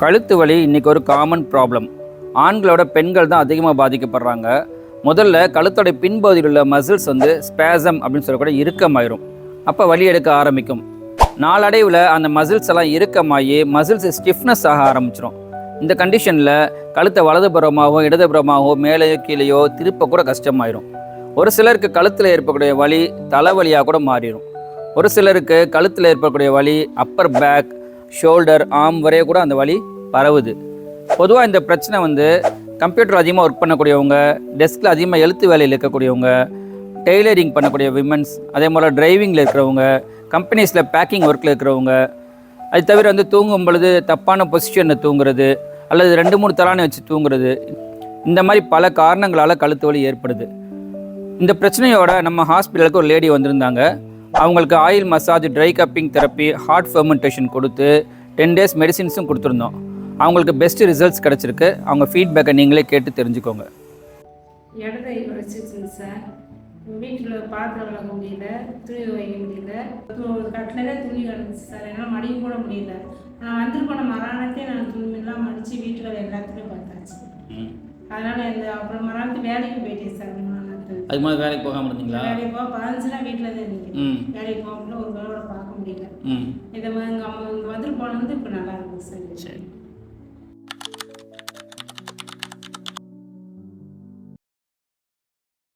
கழுத்து வலி இன்றைக்கி ஒரு காமன் ப்ராப்ளம். ஆண்களோட பெண்கள் தான் அதிகமாக பாதிக்கப்படுறாங்க. முதல்ல கழுத்தோட பின்பகுதியில் உள்ள மசில்ஸ் ஸ்பேசம் அப்படின்னு சொல்லக்கூட இறுக்கமாயிரும். அப்போ வலி எடுக்க ஆரம்பிக்கும். நாளடைவில் அந்த மசில்ஸ் எல்லாம் இறுக்கமாகி மசில்ஸ் ஸ்டிஃப்னஸ் ஆக ஆரம்பிச்சிடும். இந்த கண்டிஷனில் கழுத்தை வலதுபுறமாகவோ இடதுபுறமாகவோ மேலேயோ கீழேயோ திருப்ப கூட கஷ்டமாயிரும். ஒரு சிலருக்கு கழுத்தில் ஏற்படக்கூடிய வலி தலைவலியாக கூட மாறிடும். ஒரு சிலருக்கு கழுத்தில் ஏற்படக்கூடிய வலி அப்பர் பேக், ஷோல்டர், ஆர்ம் வரைய கூட அந்த வலி பரவுது. பொதுவாக இந்த பிரச்சனை கம்ப்யூட்டர் அதிகமாக ஒர்க் பண்ணக்கூடியவங்க, டெஸ்கில் அதிகமாக எழுத்து வேலையில் இருக்கக்கூடியவங்க, டெய்லரிங் பண்ணக்கூடிய விமன்ஸ், அதே போல் டிரைவிங்கில் இருக்கிறவங்க, கம்பெனிஸில் பேக்கிங் ஒர்க்கில் இருக்கிறவங்க, அது தவிர தூங்கும் பொழுது தப்பான பொசிஷனில் தூங்குறது அல்லது 2-3 தலானை வச்சு தூங்குறது, இந்த மாதிரி பல காரணங்களால் கழுத்து வலி ஏற்படுது. இந்த பிரச்சனையோட நம்ம ஹாஸ்பிட்டலுக்கு ஒரு லேடி வந்திருந்தாங்க. அவங்களுக்கு oil massage, dry cupping therapy, hard fermentation கொடுத்து 10 days மெடிசின்ஸும் கொடுத்துருந்தோம். அவங்களுக்கு பெஸ்ட் ரிசல்ட்ஸ் கிடச்சிருக்கு. அவங்க ஃபீட்பேக்கை நீங்களே கேட்டு தெரிஞ்சுக்கோங்க. இடதை வலிச்சிச்சுங்க சார். வீட்டில் பாத்திரம் விளக்க முடியல, துணி துவைக்க முடியல, கட்டிலே துணி கிடந்துச்சு சார். என்னால் மடிக்க கூட முடியல. நான் வந்துட்டு போன மறானத்தே நான் துணியெல்லாம் மடித்து வீட்டில் எல்லாத்துலேயும் பார்த்தாச்சு. அதனால் அப்புறம் மறானத்து வேலைக்கு போயிட்டேன் சார். அது மாதிரி வேலைக்கு போகாமல் இருந்தீங்களா? வேலைக்கு போக 15 நாள் வீட்டில் தான் இருந்தேன். வேலைக்கு போக முடியல, ஒரு வேலையோட பார்க்க முடியல. இதை எங்கள் அம்மா வந்துட்டு போனது இப்போ நல்லா இருக்கும் சார். சரி.